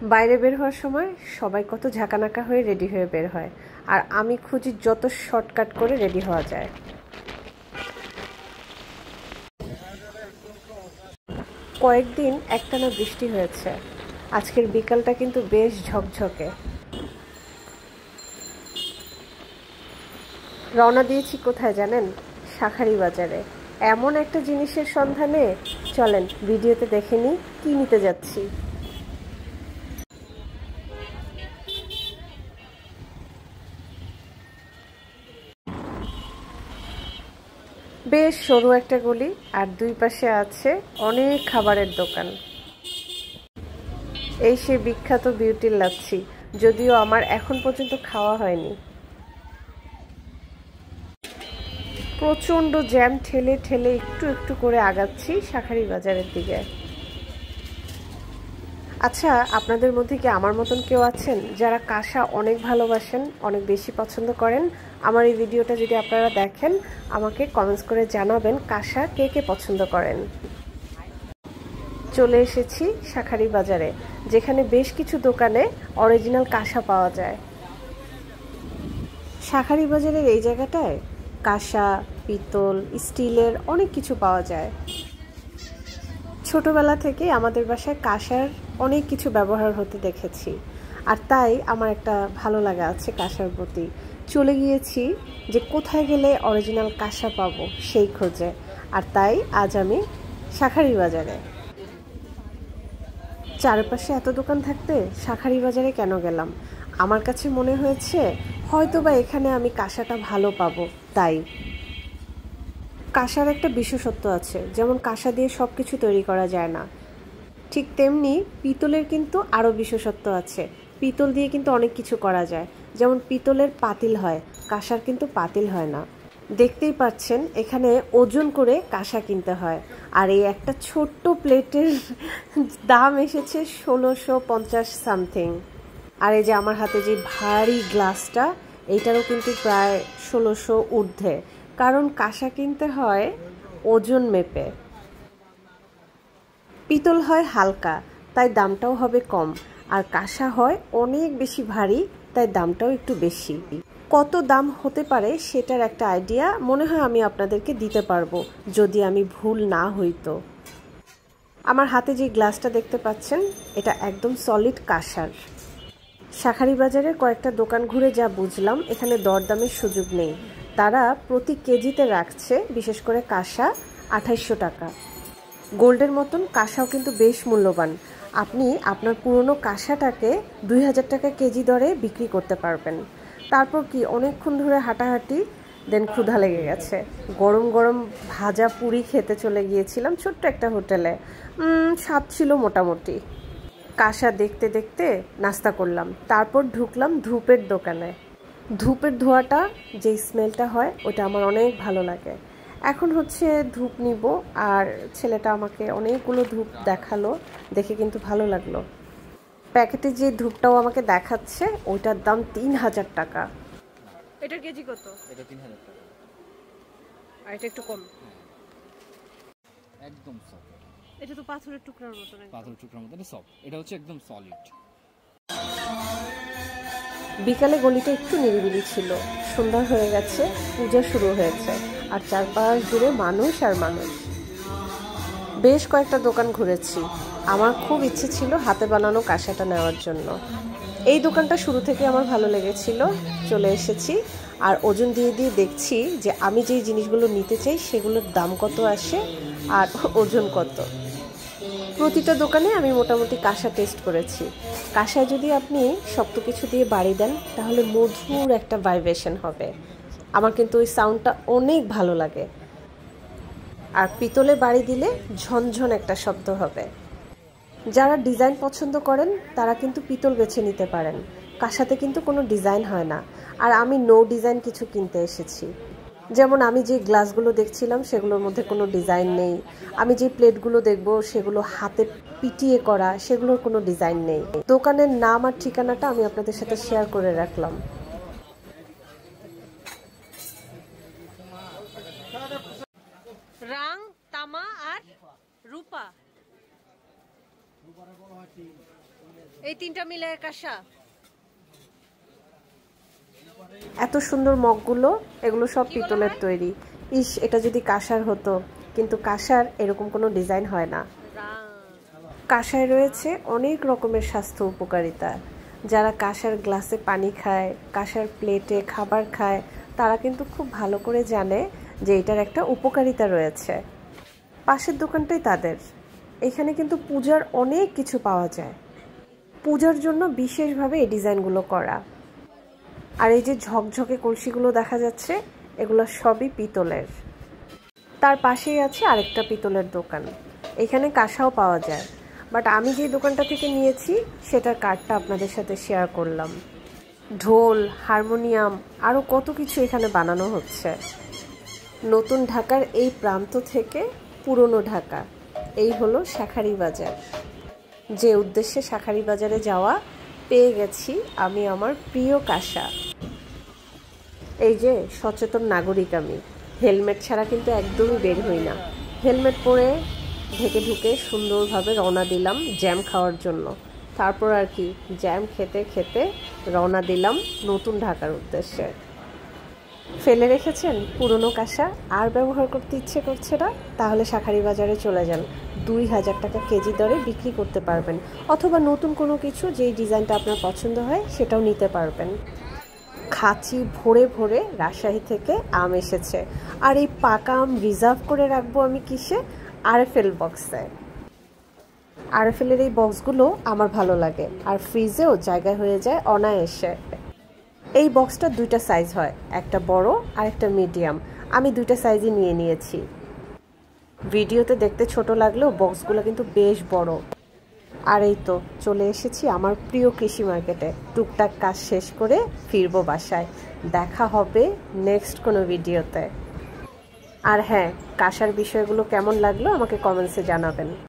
বাইরে বের হওয়ার সময় সবাই কত ঝাঁকানাকা হয়ে রেডি হয়ে বের হয়, আর আমি খুঁজি যত শর্টকাট করে রেডি হওয়া যায়। কয়েকদিন একটানা বৃষ্টি হয়েছে, আজকের বিকালটা কিন্তু বেশ ঝকঝকে। রওনা দিয়েছি কোথায় জানেন? শাঁখারী বাজারে, এমন একটা জিনিসের সন্ধানে। চলেন ভিডিওতে দেখে নিই কি নিতে যাচ্ছি। বেশ সরু একটা গলি, আর দুই পাশে আছে অনেক খাবারের দোকান। এই সে বিখ্যাত বিউটির লাচ্ছি, যদিও আমার এখন পর্যন্ত খাওয়া হয়নি। প্রচণ্ড জ্যাম ঠেলে ঠেলে একটু একটু করে আগাচ্ছি শাঁখারী বাজারের দিকে। আচ্ছা, আপনাদের মধ্যে কি আমার মতন কেউ আছেন যারা কাঁসা অনেক ভালোবাসেন, অনেক বেশি পছন্দ করেন? আমার এই ভিডিওটা যদি আপনারা দেখেন, আমাকে কমেন্টস করে জানাবেন কাঁসা কে কে পছন্দ করেন। চলে এসেছি শাঁখারী বাজারে, যেখানে বেশ কিছু দোকানে অরিজিনাল কাঁসা পাওয়া যায়। শাঁখারী বাজারের এই জায়গাটায় কাঁসা, পিতল, স্টিলের অনেক কিছু পাওয়া যায়। ছোটবেলা থেকে আমাদের বাসায় কাঁসার অনেক কিছু ব্যবহার হতে দেখেছি, আর তাই আমার একটা ভালো লাগা আছে কাঁসার প্রতি। চলে গিয়েছি যে কোথায় গেলে অরিজিনাল কাঁসা পাবো সেই খোঁজে, আর তাই আজ আমি শাঁখারী বাজারে। চারপাশে এত দোকান থাকতে শাঁখারী বাজারে কেন গেলাম? আমার কাছে মনে হয়েছে হয়তোবা এখানে আমি কাঁসাটা ভালো পাবো, তাই। কাঁসার একটা বিশেষত্ব আছে, যেমন কাঁসা দিয়ে সব কিছু তৈরি করা যায় না, ঠিক তেমনি পিতলের কিন্তু আরও বিশেষত্ব আছে। পিতল দিয়ে কিন্তু অনেক কিছু করা যায়, যেমন পিতলের পাতিল হয়, কাঁসার কিন্তু পাতিল হয় না। দেখতেই পাচ্ছেন এখানে ওজন করে কাঁসা কিনতে হয়, আর এই একটা ছোট্ট প্লেটের দাম এসেছে 1650 সামথিং। আর এই যে আমার হাতে যে ভারী গ্লাসটা, এইটারও কিন্তু প্রায় 1600 ঊর্ধ্বে, কারণ কাঁসা কিনতে হয় ওজন মেপে। পিতল হয় হালকা, তাই দামটাও হবে কম, আর কাঁসা হয় অনেক বেশি ভারী, তাই দামটাও একটু বেশি। কত দাম হতে পারে সেটার একটা আইডিয়া মনে হয় আমি আপনাদেরকে দিতে পারবো, যদি আমি ভুল না হইতো। আমার হাতে যে গ্লাসটা দেখতে পাচ্ছেন, এটা একদম সলিড কাঁসার। শাঁখারী বাজারের কয়েকটা দোকান ঘুরে যা বুঝলাম, এখানে দরদামের সুযোগ নেই। তারা প্রতি কেজিতে রাখছে, বিশেষ করে কাঁসা 2800 টাকা। গোল্ডের মতন কাঁসাও কিন্তু বেশ মূল্যবান। আপনি আপনার পুরনো কাঁসাটাকে 2000 টাকা কেজি দরে বিক্রি করতে পারবেন। তারপর কি অনেকক্ষণ ধরে হাঁটাহাঁটি, দেন ক্ষুধা লেগে গেছে। গরম গরম ভাজা পুরি খেতে চলে গিয়েছিলাম ছোট্ট একটা হোটেলে। স্বাদ ছিল মোটামুটি। কাঁসা দেখতে দেখতে নাস্তা করলাম, তারপর ঢুকলাম ধূপের দোকানে। ধূপের ধোঁয়াটা যে স্মেলটা হয়, ওটা আমার অনেক ভালো লাগে। এখন হচ্ছে ধূপ নিব, আর ছেলেটা আমাকে অনেকগুলো ধূপ দেখালো, দেখে কিন্তু ভালো লাগলো। প্যাকেটে যে ধূপটাও আমাকে দেখাচ্ছে, ওইটার দাম 3000 টাকা। এটার কেজি কত? এটা 3000 টাকা। আর এটা একটু কম, একদম সফট। এটা তো পাথরের টুকরার মতো। পাথরের টুকরার মতো, এটা সফট, এটা হচ্ছে একদম সলিড। বিকালে গলিটা একটু নিরিবিলি ছিল, সন্ধ্যা হয়ে গেছে, পূজা শুরু হয়েছে, আর চারপাশ জুড়ে মানুষ আর মানুষ। বেশ কয়েকটা দোকান ঘুরেছি, আমার খুব ইচ্ছে ছিল হাতে বানানো কাঁসাটা নেওয়ার জন্য। এই দোকানটা শুরু থেকে আমার ভালো লেগেছিল, চলে এসেছি। আর ওজন দিয়ে দিয়ে দেখছি যে আমি যেই জিনিসগুলো নিতে চাই সেগুলোর দাম কত আসে আর ওজন কত। প্রতিটা দোকানে আমি মোটামুটি কাঁসা টেস্ট করেছি। কাঁসায় যদি আপনি শক্ত কিছু দিয়ে বাড়ি দেন, তাহলে মধুর একটা ভাইব্রেশন হবে। আমার কিন্তু ওই সাউন্ডটা অনেক ভালো লাগে। আর পিতলে বাড়ি দিলে ঝনঝন একটা শব্দ হবে। যারা ডিজাইন পছন্দ করেন তারা কিন্তু পিতল বেছে নিতে পারেন, কাঁসাতে কিন্তু কোনো ডিজাইন হয় না। আর আমি নো ডিজাইন কিছু কিনতে এসেছি। যেমন আমি যে গ্লাসগুলো দেখছিলাম সেগুলোর মধ্যে কোনো ডিজাইন নেই, আমি যে প্লেটগুলো দেখব সেগুলো হাতে পিটিয়ে করা, সেগুলোর কোনো ডিজাইন নেই। দোকানের নাম আর ঠিকানাটা আমি আপনাদের সাথে শেয়ার করে রাখলাম। রাং, তামা আর রূপা, এই তিনটা মিলে কাঁসা। এত সুন্দর মগগুলো, এগুলো সব পিতলের তৈরি। ইস, এটা যদি কাঁসার হতো, কিন্তু কাঁসার এরকম কোনো ডিজাইন হয় না। কাঁসায় রয়েছে অনেক রকমের স্বাস্থ্য উপকারিতা। যারা কাঁসার গ্লাসে পানি খায়, কাঁসার প্লেটে খাবার খায়, তারা কিন্তু খুব ভালো করে জানে যে এটার একটা উপকারিতা রয়েছে। পাশের দোকানটাই তাদের। এখানে কিন্তু পূজার অনেক কিছু পাওয়া যায়, পূজার জন্য বিশেষভাবে এই ডিজাইনগুলো করা। আর এই যে ঝকঝকে কলসিগুলো দেখা যাচ্ছে, এগুলো সবই পিতলের। তার পাশেই আছে আরেকটা পিতলের দোকান, এখানে কাঁসাও পাওয়া যায়। বাট আমি যে দোকানটা থেকে নিয়েছি সেটার কার্ডটা আপনাদের সাথে শেয়ার করলাম। ঢোল, হারমোনিয়াম, আরও কত কিছু এখানে বানানো হচ্ছে। নতুন ঢাকার এই প্রান্ত থেকে পুরনো ঢাকা, এই হলো শাঁখারী বাজার। যে উদ্দেশ্যে শাঁখারী বাজারে যাওয়া, পেয়ে গেছি আমি আমার প্রিয় কাঁসা। এই যে সচেতন নাগরিক আমি, হেলমেট ছাড়া কিন্তু একদমই বের হই না। হেলমেট পরে ঢেকে ঢুকে সুন্দরভাবে রওনা দিলাম জ্যাম খাওয়ার জন্য। তারপর আর কি, জ্যাম খেতে খেতে রওনা দিলাম নতুন ঢাকার উদ্দেশ্যে। ফেলে রেখেছেন পুরনো কাঁসা, আর ব্যবহার করতে ইচ্ছে করছে না, তাহলে শাঁখারী বাজারে চলে যান। 2000 টাকা কেজি দরে বিক্রি করতে পারবেন, অথবা নতুন কোনো কিছু যেই ডিজাইনটা আপনার পছন্দ হয় সেটাও নিতে পারবেন। খাঁচি ভরে ভরে রাজশাহী থেকে আম এসেছে, আর এই পাকা আম রিজার্ভ করে রাখবো আমি কিসে? আরএফএল বক্সে। আরএফএলের এই বক্সগুলো আমার ভালো লাগে, আর ফ্রিজেও জায়গা হয়ে যায় অনায়াসে। এই বক্সটা দুইটা সাইজ হয়, একটা বড় আর একটা মিডিয়াম। আমি দুইটা সাইজই নিয়ে নিয়েছি। ভিডিওতে দেখতে ছোট লাগলেও বক্সগুলো কিন্তু বেশ বড়। আর এই তো চলে এসেছি আমার প্রিয় কৃষি মার্কেটে। টুকটাক কাজ শেষ করে ফিরবো বাসায়। দেখা হবে নেক্সট কোনো ভিডিওতে। আর হ্যাঁ, কাঁসার বিষয়গুলো কেমন লাগলো আমাকে কমেন্টসে জানাবেন।